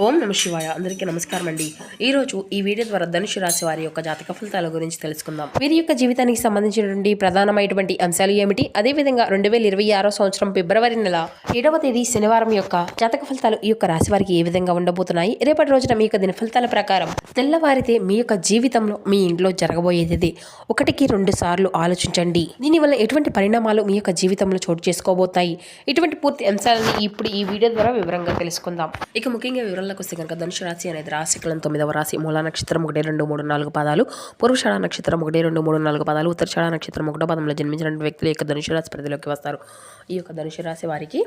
ఓం నమ శివాయ. అందరికీ నమస్కారం అండి. ఈరోజు ఈ వీడియో ద్వారా ధనుసు రాశి వారి యొక్క జాతక ఫలితాల గురించి తెలుసుకుందాం. వీరి యొక్క జీవితానికి సంబంధించినటువంటి ప్రధానమైనటువంటి అంశాలు ఏమిటి, అదేవిధంగా 2026 సంవత్సరం ఫిబ్రవరి నెల 7వ తేదీ శనివారం యొక్క జాతక ఫలితాలు ఈ యొక్క రాశి వారికి ఏ విధంగా ఉండబోతున్నాయి, రేపటి రోజున మీ యొక్క దిన ఫలితాల ప్రకారం తెల్లవారితే మీ యొక్క జీవితంలో మీ ఇంట్లో జరగబోయేది 1-2 సార్లు ఆలోచించండి. దీనివల్ల ఎటువంటి పరిణామాలు మీ యొక్క జీవితంలో చోటు చేసుకోబోతాయి, ఇటువంటి పూర్తి అంశాలను ఇప్పుడు ఈ వీడియో ద్వారా వివరంగా తెలుసుకుందాం. ఇక ముఖ్యంగా వివరాలకు వస్తే కనుక ధనుసు రాశి అనేది రాశి కులం 9వ రాశి. మూలా నక్షత్రం 1, 2, 3, 4 పాదాలు, పూర్వషాఢ నక్షత్రం 1, 2, 3, 4 పాదాలు, ఉత్తరాషాఢ నక్షత్రం 1వ పాదంలో జన్మించిన వ్యక్తులు యొక్క ధనుసు రాశి పరిధిలోకి వస్తారు. ఈ యొక్క ధనుసు రాశి వారికి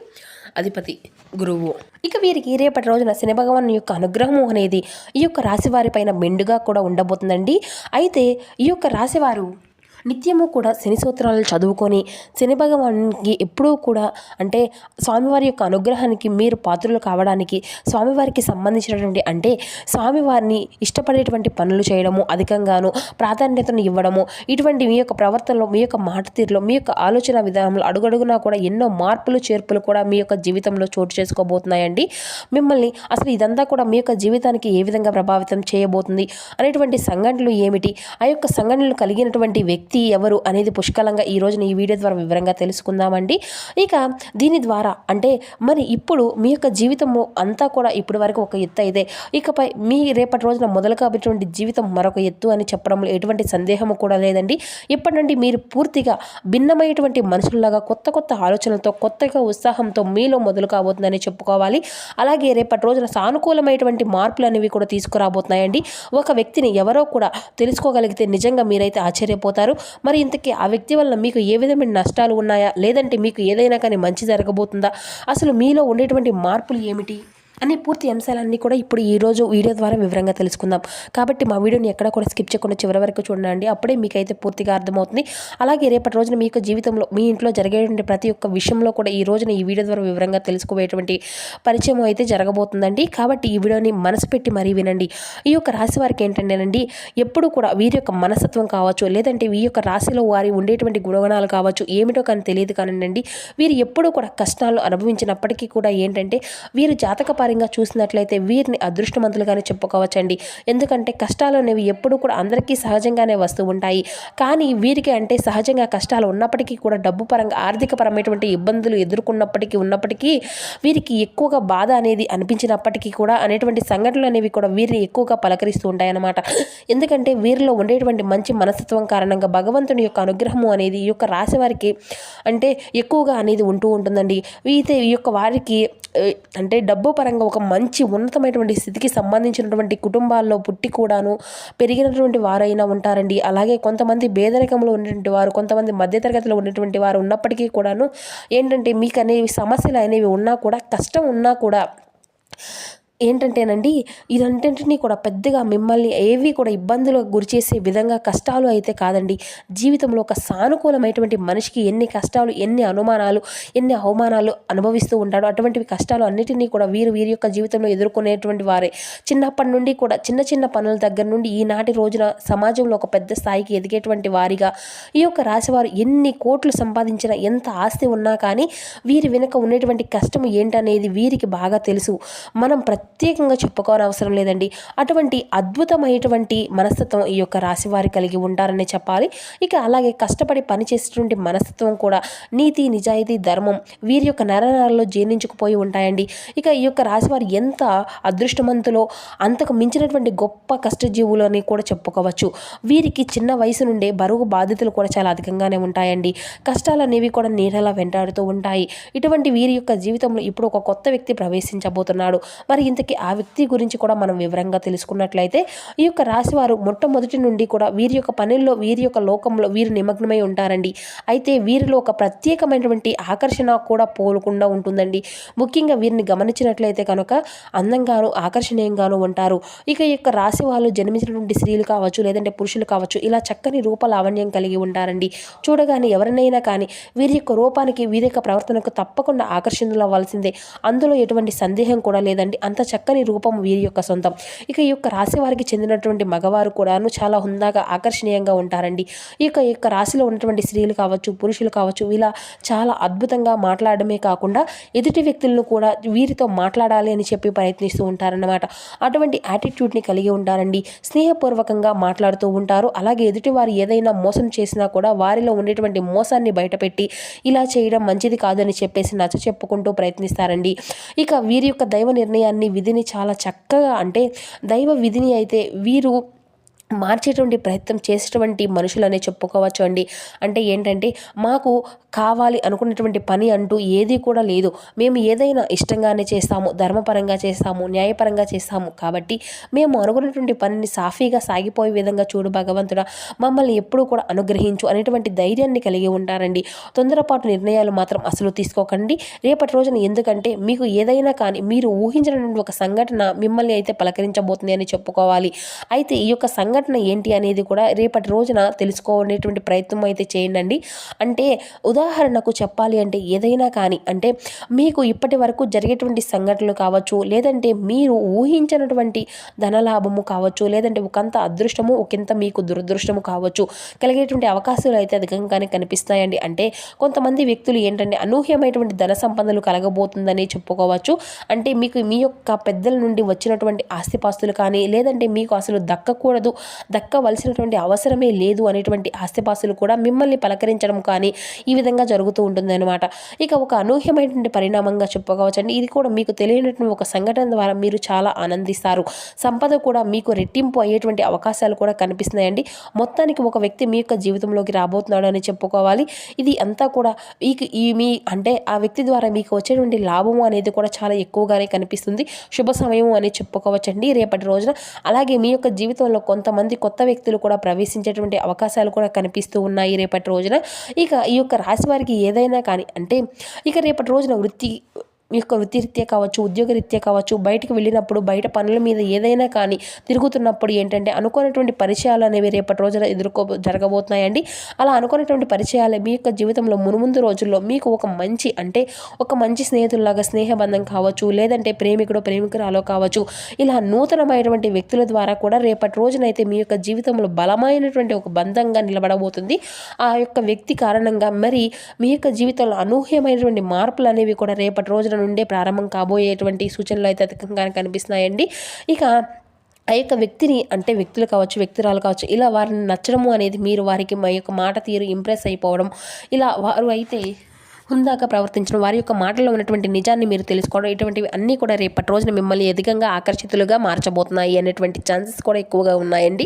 అధిపతి గురువు. ఇక వీరికి రేపటి రోజున శని భగవాన్ యొక్క అనుగ్రహం అనేది ఈ యొక్క రాశి వారి పైన మెండుగా కూడా ఉండబోతుందండి. అయితే ఈ యొక్క రాశివారు నిత్యము కూడా శని సూత్రాలను చదువుకొని శని భగవానికి ఎప్పుడూ కూడా అంటే స్వామివారి యొక్క అనుగ్రహానికి మీరు పాత్రలు కావడానికి స్వామివారికి సంబంధించినటువంటి అంటే స్వామివారిని ఇష్టపడేటువంటి పనులు చేయడము, అధికంగాను ప్రాధాన్యతను ఇవ్వడము, ఇటువంటి మీ యొక్క ప్రవర్తనలో, మీ యొక్క మాట తీరులో, మీ యొక్క ఆలోచన విధానంలో అడుగడుగునా కూడా ఎన్నో మార్పులు చేర్పులు కూడా మీ యొక్క జీవితంలో చోటు చేసుకోబోతున్నాయండి. మిమ్మల్ని అసలు ఇదంతా కూడా మీ యొక్క జీవితానికి ఏ విధంగా ప్రభావితం చేయబోతుంది అనేటువంటి సంఘటనలు ఏమిటి, ఆ యొక్క సంఘటనలు కలిగినటువంటి వ్యక్తి ఎవరు అనేది పుష్కలంగా ఈ రోజున ఈ వీడియో ద్వారా వివరంగా తెలుసుకుందామండి. ఇక దీని ద్వారా అంటే మరి ఇప్పుడు మీ యొక్క జీవితము అంతా కూడా ఇప్పటి వరకు ఒక ఎత్తు అయితే ఇకపై మీ రేపటి రోజున మొదలు కాబట్టినటువంటి జీవితం మరొక ఎత్తు అని చెప్పడంలో ఎటువంటి సందేహము కూడా లేదండి. ఇప్పటి నుండి మీరు పూర్తిగా భిన్నమైనటువంటి మనుషుల్లాగా కొత్త కొత్త ఆలోచనలతో, కొత్తగా ఉత్సాహంతో మీలో మొదలు కాబోతుందని చెప్పుకోవాలి. అలాగే రేపటి రోజున సానుకూలమైనటువంటి మార్పులు అనేవి కూడా తీసుకురాబోతున్నాయండి. ఒక వ్యక్తిని ఎవరో కూడా తెలుసుకోగలిగితే నిజంగా మీరైతే ఆశ్చర్యపోతారు. మరి ఇంతకీ ఆ వ్యక్తి వల్ల మీకు ఏ విధమైన నష్టాలు ఉన్నాయా, లేదంటే మీకు ఏదైనా కానీ మంచి జరగబోతుందా, అసలు మీలో ఉండేటువంటి మార్పులు ఏమిటి అనే పూర్తి అంశాలన్నీ కూడా ఇప్పుడు ఈరోజు వీడియో ద్వారా వివరంగా తెలుసుకుందాం. కాబట్టి మా వీడియోని ఎక్కడ కూడా స్కిప్ చేయకుండా చివరి వరకు చూడండి. అప్పుడే మీకైతే పూర్తిగా అర్థమవుతుంది. అలాగే రేపటి రోజున మీ యొక్క జీవితంలో మీ ఇంట్లో జరిగేటువంటి ప్రతి ఒక్క విషయంలో కూడా ఈ రోజున ఈ వీడియో ద్వారా వివరంగా తెలుసుకోబోయేటువంటి పరిచయం అయితే జరగబోతుందండి. కాబట్టి ఈ వీడియోని మనసు పెట్టి మరీ వినండి. ఈ యొక్క రాశి వారికి ఏంటంటేనండి, ఎప్పుడు కూడా వీరి యొక్క మనస్తత్వం కావచ్చు, లేదంటే ఈ యొక్క రాశిలో వారి ఉండేటువంటి గుణగణాలు కావచ్చు, ఏమిటో కానీ తెలియదు కానండి, వీరు ఎప్పుడూ కూడా కష్టాలు అనుభవించినప్పటికీ కూడా ఏంటంటే వీరు జాతక చూసినట్లయితే వీరిని అదృష్టవంతులుగానే చెప్పుకోవచ్చండి. ఎందుకంటే కష్టాలు అనేవి ఎప్పుడు కూడా అందరికీ సహజంగానే వస్తూ ఉంటాయి. కానీ వీరికి అంటే సహజంగా కష్టాలు ఉన్నప్పటికీ కూడా డబ్బు పరంగా ఆర్థిక పరమైనటువంటి ఇబ్బందులు ఉన్నప్పటికీ వీరికి ఎక్కువగా బాధ అనేది అనిపించినప్పటికీ కూడా అనేటువంటి సంఘటనలు అనేవి కూడా వీరిని ఎక్కువగా పలకరిస్తూ ఉంటాయన్నమాట. ఎందుకంటే వీరిలో ఉండేటువంటి మంచి మనస్తత్వం కారణంగా భగవంతుని యొక్క అనుగ్రహము అనేది ఈ యొక్క రాశి వారికి అంటే ఎక్కువగా అనేది ఉంటూ ఉంటుందండి. అయితే ఈ యొక్క వారికి అంటే డబ్బు పరంగా ఒక మంచి ఉన్నతమైనటువంటి స్థితికి సంబంధించినటువంటి కుటుంబాల్లో పుట్టి కూడాను పెరిగినటువంటి వారైనా ఉంటారండి. అలాగే కొంతమంది పేదరికంలో ఉన్నటువంటి వారు, కొంతమంది మధ్యతరగతిలో ఉన్నటువంటి వారు ఉన్నప్పటికీ కూడాను ఏంటంటే మీకు అనేవి సమస్యలు అనేవి ఉన్నా కూడా, కష్టం ఉన్నా కూడా ఏంటంటేనండి ఇదంటిని కూడా పెద్దగా మిమ్మల్ని ఏవి కూడా ఇబ్బందులకు గురిచేసే విధంగా కష్టాలు అయితే కాదండి. జీవితంలో ఒక సానుకూలమైనటువంటి మనిషికి ఎన్ని కష్టాలు, ఎన్ని అనుమానాలు, ఎన్ని అవమానాలు అనుభవిస్తూ ఉంటాడో అటువంటివి కష్టాలు అన్నిటినీ కూడా వీరి యొక్క జీవితంలో ఎదుర్కొనేటువంటి వారే. చిన్నప్పటి నుండి కూడా చిన్న చిన్న పనుల దగ్గర నుండి ఈనాటి రోజున సమాజంలో ఒక పెద్ద స్థాయికి ఎదిగేటువంటి వారిగా ఈ యొక్క రాశివారు ఎన్ని కోట్లు సంపాదించినా, ఎంత ఆస్తి ఉన్నా కానీ వీరి వెనుక ఉండేటువంటి కష్టం ఏంటనేది వీరికి బాగా తెలుసు. మనం ప్రత్యేకంగా చెప్పుకోని అవసరం లేదండి. అటువంటి అద్భుతమైనటువంటి మనస్తత్వం ఈ యొక్క రాశి వారి కలిగి ఉంటారని చెప్పాలి. ఇక అలాగే కష్టపడి పనిచేసేటువంటి మనస్తత్వం కూడా, నీతి, నిజాయితీ, ధర్మం వీరి యొక్క నరనరాల్లో జీర్ణించుకుపోయి ఉంటాయండి. ఇక ఈ యొక్క రాశి వారు ఎంత అదృష్టవంతులో అంతకు మించినటువంటి గొప్ప కష్టజీవులు అని కూడా చెప్పుకోవచ్చు. వీరికి చిన్న వయసు నుండే బరువు బాధ్యతలు కూడా చాలా అధికంగానే ఉంటాయండి. కష్టాలు అనేవి కూడా నీడలా వెంటాడుతూ ఉంటాయి. ఇటువంటి వీరి యొక్క జీవితంలో ఇప్పుడు ఒక కొత్త వ్యక్తి ప్రవేశించబోతున్నాడు. మరి ఇంతకీ ఆ వ్యక్తి గురించి కూడా మనం వివరంగా తెలుసుకున్నట్లయితే ఈ యొక్క రాశి వారు మొట్టమొదటి నుండి కూడా వీరి యొక్క పనుల్లో, వీరి యొక్క లోకంలో వీరు నిమగ్నమై ఉంటారండి. అయితే వీరిలో ఒక ప్రత్యేకమైనటువంటి ఆకర్షణ కూడా పోలకుండా ఉంటుందండి. ముఖ్యంగా వీరిని గమనించినట్లయితే కనుక అందంగాను, ఆకర్షణీయంగాను ఉంటారు. ఇక ఈ యొక్క రాశి వాళ్ళు జన్మించినటువంటి స్త్రీలు కావచ్చు, లేదంటే పురుషులు కావచ్చు, ఇలా చక్కని రూప లావణ్యం కలిగి ఉంటారండి. చూడగానే ఎవరినైనా కానీ వీరి యొక్క రూపానికి, వీరి యొక్క ప్రవర్తనకు తప్పకుండా ఆకర్షణలు అవ్వాల్సిందే. అందులో ఎటువంటి సందేహం కూడా లేదండి. అంత చక్కని రూపం వీరి యొక్క సొంతం. ఇక ఈ యొక్క రాశి వారికి చెందినటువంటి మగవారు కూడాను చాలా హుందాగా ఆకర్షణీయంగా ఉంటారండి. ఈ యొక్క రాశిలో ఉన్నటువంటి స్త్రీలు కావచ్చు, పురుషులు కావచ్చు, ఇలా చాలా అద్భుతంగా మాట్లాడమే కాకుండా ఎదుటి వ్యక్తులను కూడా వీరితో మాట్లాడాలి అని చెప్పి ప్రయత్నిస్తూ ఉంటారన్నమాట. అటువంటి యాటిట్యూడ్ని కలిగి ఉంటారండి. స్నేహపూర్వకంగా మాట్లాడుతూ ఉంటారు. అలాగే ఎదుటి వారు ఏదైనా మోసం చేసినా కూడా వారిలో ఉండేటువంటి మోసాన్ని బయటపెట్టి ఇలా చేయడం మంచిది కాదని చెప్పేసి నచ్చ చెప్పుకుంటూ ప్రయత్నిస్తారండి. ఇక వీరి యొక్క దైవ నిర్ణయాన్ని, విధిని చాలా చక్కగా, అంటే దైవ విధిని అయితే వీరు మార్చేటువంటి ప్రయత్నం చేసేటువంటి మనుషులనే చెప్పుకోవచ్చు అండి. అంటే ఏంటంటే, మాకు కావాలి అనుకున్నటువంటి పని అంటూ ఏది కూడా లేదు. మేము ఏదైనా ఇష్టంగానే చేస్తాము, ధర్మపరంగా చేస్తాము, న్యాయపరంగా చేస్తాము. కాబట్టి మేము అనుకున్నటువంటి పనిని సాఫీగా సాగిపోయే విధంగా చూడు భగవంతుడా, మమ్మల్ని ఎప్పుడూ కూడా అనుగ్రహించు అనేటువంటి ధైర్యాన్ని కలిగి ఉంటారండి. తొందరపాటు నిర్ణయాలు మాత్రం అసలు తీసుకోకండి రేపటి రోజున. ఎందుకంటే మీకు ఏదైనా కానీ మీరు ఊహించినటువంటి ఒక సంఘటన మిమ్మల్ని అయితే పలకరించబోతుంది అని చెప్పుకోవాలి. అయితే ఈ యొక్క సంఘటన ఏంటి అనేది కూడా రేపటి రోజున తెలుసుకోనేటువంటి ప్రయత్నం అయితే చేయండి. అంటే ఉదాహరణకు చెప్పాలి అంటే, ఏదైనా కానీ అంటే మీకు ఇప్పటి వరకు జరిగేటువంటి సంఘటనలు కావచ్చు, లేదంటే మీరు ఊహించినటువంటి ధనలాభము కావచ్చు, లేదంటే ఒకంత అదృష్టము, ఒకంత మీకు దురదృష్టము కావచ్చు, కలిగేటువంటి అవకాశాలు అయితే అధికంగానే కనిపిస్తాయండి. అంటే కొంతమంది వ్యక్తులు ఏంటంటే అనూహ్యమైనటువంటి ధన సంపదలు కలగబోతుందని చెప్పుకోవచ్చు. అంటే మీకు మీ యొక్క పెద్దల నుండి వచ్చినటువంటి ఆస్తిపాస్తులు కానీ, లేదంటే మీకు అసలు దక్కవలసినటువంటి అవసరమే లేదు అనేటువంటి ఆస్తిపాస్తులు కూడా మిమ్మల్ని పలకరించడం కానీ ఈ విధంగా జరుగుతూ ఉంటుంది అనమాట. ఇక ఒక అనూహ్యమైనటువంటి పరిణామంగా చెప్పుకోవచ్చండి. ఇది కూడా మీకు తెలియనటువంటి ఒక సంఘటన ద్వారా మీరు చాలా ఆనందిస్తారు. సంపద కూడా మీకు రెట్టింపు అయ్యేటువంటి అవకాశాలు కూడా కనిపిస్తున్నాయండి. మొత్తానికి ఒక వ్యక్తి మీ యొక్క జీవితంలోకి రాబోతున్నాడు అని చెప్పుకోవాలి. ఇది అంతా కూడా మీ అంటే ఆ వ్యక్తి ద్వారా మీకు వచ్చేటువంటి లాభము అనేది కూడా చాలా ఎక్కువగానే కనిపిస్తుంది. శుభ సమయం అని చెప్పుకోవచ్చండి రేపటి రోజున. అలాగే మీ యొక్క జీవితంలో కొంతమంది కొత్త వ్యక్తులు కూడా ప్రవేశించేటువంటి అవకాశాలు కూడా కనిపిస్తూ ఉన్నాయి రేపటి రోజున. ఇక ఈ యొక్క రాశి వారికి ఏదైనా కానీ అంటే ఇక రేపటి రోజున మీ యొక్క వృత్తిరీత్యా కావచ్చు, ఉద్యోగరీత్యా కావచ్చు, బయటకు వెళ్ళినప్పుడు, బయట పనుల మీద ఏదైనా కానీ తిరుగుతున్నప్పుడు ఏంటంటే అనుకున్నటువంటి పరిచయాలు అనేవి రేపటి రోజున జరగబోతున్నాయండి. అలా అనుకున్నటువంటి పరిచయాలు మీ యొక్క జీవితంలో మునుముందు రోజుల్లో మీకు ఒక మంచి స్నేహితుల్లాగా స్నేహబంధం కావచ్చు, లేదంటే ప్రేమికురాలో కావచ్చు, ఇలా నూతనమైనటువంటి వ్యక్తుల ద్వారా కూడా రేపటి రోజునైతే మీ యొక్క జీవితంలో బలమైనటువంటి ఒక బంధంగా నిలబడబోతుంది. ఆ యొక్క వ్యక్తి కారణంగా మరి మీ యొక్క జీవితంలో అనూహ్యమైనటువంటి మార్పులు అనేవి కూడా రేపటి రోజున నుండే ప్రారంభం కాబోయేటువంటి సూచనలు అయితే అధికంగా కనిపిస్తున్నాయండి. ఇక ఆ యొక్క వ్యక్తిని అంటే వ్యక్తులు కావచ్చు, వ్యక్తురాలు కావచ్చు, ఇలా వారిని నచ్చడము అనేది, మీరు వారికి మా యొక్క మాట తీరు ఇంప్రెస్ అయిపోవడం, ఇలా వారు అయితే హుందాగా ప్రవర్తించడం, వారి యొక్క మాటల్లో ఉన్నటువంటి నిజాన్ని మీరు తెలుసుకోవడం, ఇటువంటివి అన్నీ కూడా రేపటి రోజున మిమ్మల్ని అధికంగా ఆకర్షితులుగా మార్చబోతున్నాయి అనేటువంటి ఛాన్సెస్ కూడా ఎక్కువగా ఉన్నాయండి.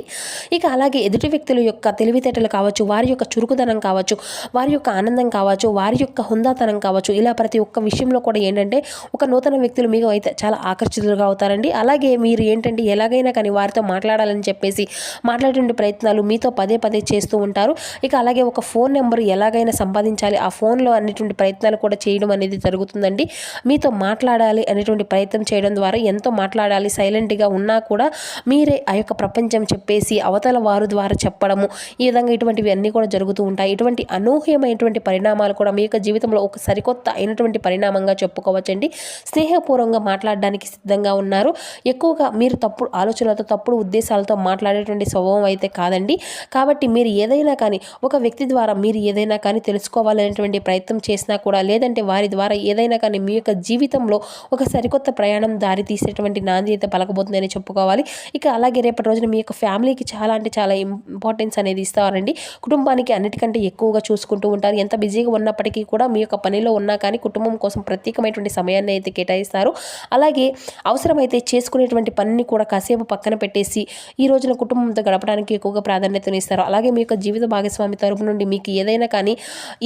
ఇక అలాగే ఎదుటి వ్యక్తుల యొక్క తెలివితేటలు కావచ్చు, వారి యొక్క చురుకుదనం కావచ్చు, వారి యొక్క ఆనందం కావచ్చు, వారి యొక్క హుందాతనం కావచ్చు, ఇలా ప్రతి ఒక్క విషయంలో కూడా ఏంటంటే ఒక నూతన వ్యక్తులు మీకు అయితే చాలా ఆకర్షితులుగా అవుతారండి. అలాగే మీరు ఏంటంటే ఎలాగైనా కానీ వారితో మాట్లాడాలని చెప్పేసి మాట్లాడే ప్రయత్నాలు మీతో పదే చేస్తూ ఉంటారు. ఇక అలాగే ఒక ఫోన్ నెంబర్ ఎలాగైనా సంపాదించాలి, ఆ ఫోన్లో అన్నిటువంటి ప్రయత్నాలు కూడా చేయడం అనేది జరుగుతుందండి. మీతో మాట్లాడాలి అనేటువంటి ప్రయత్నం చేయడం ద్వారా, ఎంతో మాట్లాడాలి, సైలెంట్గా ఉన్నా కూడా మీరే ఆ యొక్క ప్రపంచం చెప్పేసి అవతల వారు ద్వారా చెప్పడము, ఈ విధంగా ఇటువంటివి అన్నీ కూడా జరుగుతూ ఉంటాయి. ఇటువంటి అనూహ్యమైనటువంటి పరిణామాలు కూడా మీ యొక్క జీవితంలో ఒక సరికొత్త అయినటువంటి పరిణామంగా చెప్పుకోవచ్చండి. స్నేహపూర్వకంగా మాట్లాడడానికి సిద్ధంగా ఉన్నారు. ఎక్కువగా మీరు తప్పుడు ఆలోచనలతో, తప్పుడు ఉద్దేశాలతో మాట్లాడేటువంటి స్వభావం అయితే కాదండి. కాబట్టి మీరు ఏదైనా కానీ ఒక వ్యక్తి ద్వారా మీరు ఏదైనా కానీ తెలుసుకోవాలనేటువంటి ప్రయత్నం చేసినా కూడా, లేదంటే వారి ద్వారా ఏదైనా కానీ మీ యొక్క జీవితంలో ఒక సరికొత్త ప్రయాణం దారి తీసేటువంటి నాంది అయితే పలకబోతుందని చెప్పుకోవాలి. ఇక అలాగే రేపటి రోజున మీ యొక్క ఫ్యామిలీకి చాలా అంటే చాలా ఇంపార్టెన్స్ అనేది ఇస్తారండి. కుటుంబానికి అన్నిటికంటే ఎక్కువగా చూసుకుంటూ ఉంటారు. ఎంత బిజీగా ఉన్నప్పటికీ కూడా మీ యొక్క పనిలో ఉన్నా కానీ కుటుంబం కోసం ప్రత్యేకమైనటువంటి సమయాన్ని అయితే కేటాయిస్తారు. అలాగే అవసరమైతే చేసుకునేటువంటి పనిని కూడా కాసేపు పక్కన పెట్టేసి ఈ రోజున కుటుంబంతో గడపడానికి ఎక్కువగా ప్రాధాన్యతనిస్తారు. అలాగే మీ యొక్క జీవిత భాగస్వామి తరపు నుండి మీకు ఏదైనా కానీ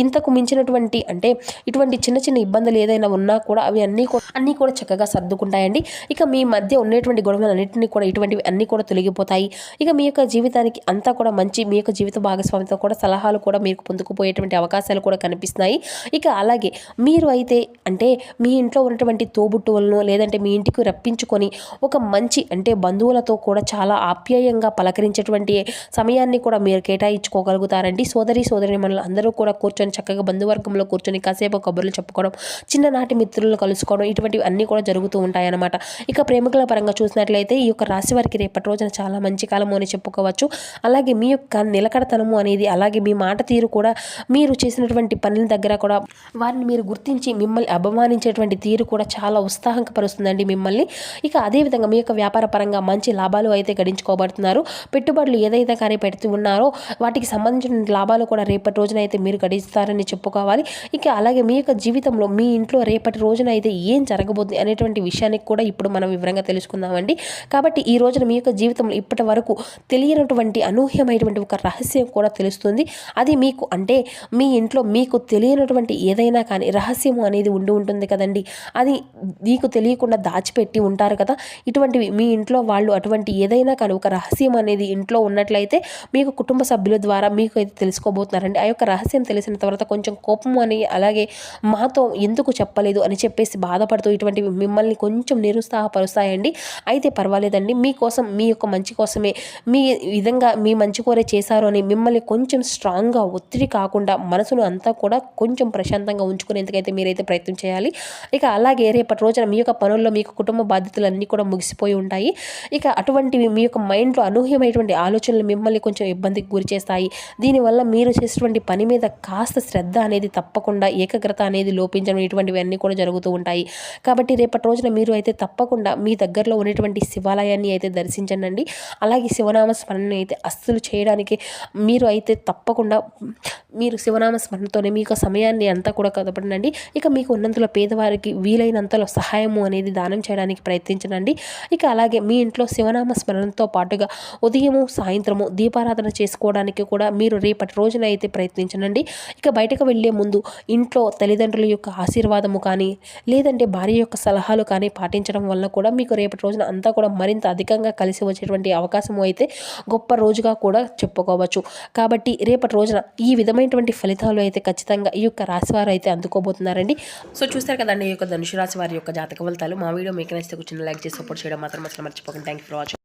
ఇంతకు మించినటువంటి అంటే ఇటువంటి చిన్న ఇబ్బందులు ఏదైనా ఉన్నా కూడా అవి అన్నీ కూడా చక్కగా సర్దుకుంటాయండి. ఇక మీ మధ్య ఉన్నటువంటి గొడవలన్నింటినీ కూడా ఇటువంటివి అన్నీ కూడా తొలగిపోతాయి. ఇక మీ యొక్క జీవితానికి అంతా కూడా మంచి, మీ యొక్క జీవిత భాగస్వామితో కూడా సలహాలు కూడా మీకు పొందుకుపోయేటువంటి అవకాశాలు కూడా కనిపిస్తున్నాయి. ఇక అలాగే మీరు అయితే అంటే మీ ఇంట్లో ఉన్నటువంటి తోబుట్టువులను, లేదంటే మీ ఇంటికి రప్పించుకొని ఒక మంచి అంటే బంధువులతో కూడా చాలా ఆప్యాయంగా పలకరించేటువంటి సమయాన్ని కూడా మీరు కేటాయించుకోగలుగుతారండి. సోదరి మనలు అందరూ కూడా కూర్చొని చక్కగా బంధువర్గంలో కూర్చొని కూర్చొని కాసేపు కబుర్లు చెప్పుకోవడం, చిన్ననాటి మిత్రులను కలుసుకోవడం, ఇటువంటివి అన్నీ కూడా జరుగుతూ ఉంటాయన్నమాట. ఇక ప్రేమికుల పరంగా చూసినట్లయితే ఈ యొక్క రాశి వారికి రేపటి రోజున చాలా మంచి కాలము అని చెప్పుకోవచ్చు. అలాగే మీ యొక్క నిలకడతనము అనేది, అలాగే మీ మాట తీరు కూడా, మీరు చేసినటువంటి పనుల దగ్గర కూడా వారిని మీరు గుర్తించి మిమ్మల్ని అభిమానించేటువంటి తీరు కూడా చాలా ఉత్సాహంపరుస్తుందండి మిమ్మల్ని. ఇక అదేవిధంగా మీ యొక్క వ్యాపార పరంగా మంచి లాభాలు అయితే గడించుకోబడుతున్నారు. పెట్టుబడులు ఏదైతే కానీ పెడుతూ ఉన్నారో వాటికి సంబంధించిన లాభాలు కూడా రేపటి రోజున అయితే మీరు గడిస్తారని చెప్పుకోవాలి. ఇక అలాగే మీ యొక్క జీవితంలో మీ ఇంట్లో రేపటి రోజున అయితే ఏం జరగబోతుంది అనేటువంటి విషయానికి కూడా ఇప్పుడు మనం వివరంగా తెలుసుకుందామండి. కాబట్టి ఈ రోజున మీ యొక్క జీవితంలో ఇప్పటి వరకు తెలియనటువంటి అనూహ్యమైనటువంటి ఒక రహస్యం కూడా తెలుస్తుంది. అది మీకు అంటే మీ ఇంట్లో మీకు తెలియనటువంటి ఏదైనా కానీ రహస్యము అనేది ఉండి ఉంటుంది కదండి, అది మీకు తెలియకుండా దాచిపెట్టి ఉంటారు కదా. ఇటువంటివి మీ ఇంట్లో వాళ్ళు అటువంటి ఏదైనా కానీ ఒక రహస్యం అనేది ఇంట్లో ఉన్నట్లయితే మీకు కుటుంబ సభ్యుల ద్వారా మీకు అయితే తెలుసుకోబోతున్నారండి. ఆ యొక్క రహస్యం తెలిసిన తర్వాత కొంచెం కోపము అని, అలాగే మాతో ఎందుకు చెప్పలేదు అని చెప్పేసి బాధపడుతూ ఇటువంటివి మిమ్మల్ని కొంచెం నిరుత్సాహపరుస్తాయండి. అయితే పర్వాలేదండి, మీకోసం మీ యొక్క మంచి కోసమే మీ విధంగా మీ మంచి కోరే చేశారు అని మిమ్మల్ని కొంచెం స్ట్రాంగ్గా ఒత్తిడి కాకుండా మనసును అంతా కూడా కొంచెం ప్రశాంతంగా ఉంచుకునేందుకైతే మీరైతే ప్రయత్నం చేయాలి. ఇక అలాగే రేపటి రోజున మీ యొక్క పనుల్లో మీకు కుటుంబ బాధ్యతలన్నీ కూడా ముగిసిపోయి ఉంటాయి. ఇక అటువంటివి మీ యొక్క మైండ్లో అనూహ్యమైనటువంటి ఆలోచనలు మిమ్మల్ని కొంచెం ఇబ్బందికి గురి చేస్తాయి. దీనివల్ల మీరు చేసేటువంటి పని మీద కాస్త శ్రద్ధ అనేది తప్పకుండా, ఏకాగ్రత అనేది లోపించడం, ఇటువంటివి అన్నీ కూడా జరుగుతూ ఉంటాయి. కాబట్టి రేపటి రోజున మీరు అయితే తప్పకుండా మీ దగ్గరలో ఉన్నటువంటి శివాలయాన్ని అయితే దర్శించండి. అలాగే శివనామ స్మరణ అయితే అస్సలు చేయడానికి మీరు అయితే తప్పకుండా మీరు శివనామ స్మరణతోనే మీ యొక్క సమయాన్ని అంతా కూడా కదపడండి. ఇక మీకు ఉన్నంతలో పేదవారికి వీలైనంతలో సహాయము అనేది దానం చేయడానికి ప్రయత్నించండి. ఇక అలాగే మీ ఇంట్లో శివనామ స్మరణతో పాటుగా ఉదయము సాయంత్రము దీపారాధన చేసుకోవడానికి కూడా మీరు రేపటి రోజున అయితే ప్రయత్నించండి. ఇక బయటకు వెళ్ళే ముందు ఇంట్లో తల్లిదండ్రుల యొక్క ఆశీర్వాదము కానీ, లేదంటే భార్య యొక్క సలహాలు కానీ పాటించడం వల్ల కూడా మీకు రేపటి రోజున అంతా కూడా మరింత అధికంగా కలిసి వచ్చేటువంటి అవకాశము అయితే గొప్ప రోజుగా కూడా చెప్పుకోవచ్చు. కాబట్టి రేపటి రోజున ఈ విధమైనటువంటి ఫలితాలు అయితే ఖచ్చితంగా ఈ యొక్క రాశి వారు అయితే అందుకోబోతున్నారండి. సో చూస్తారు కదండి ఈ యొక్క ధనుసు రాశి వారి యొక్క జాతక ఫలితాలు. మా వీడియో మీకు నచ్చితే చిన్న లైక్ చేసి సపోర్ట్ చేయడం మాత్రం అసలు మర్చిపోకండి. Thank you for watching.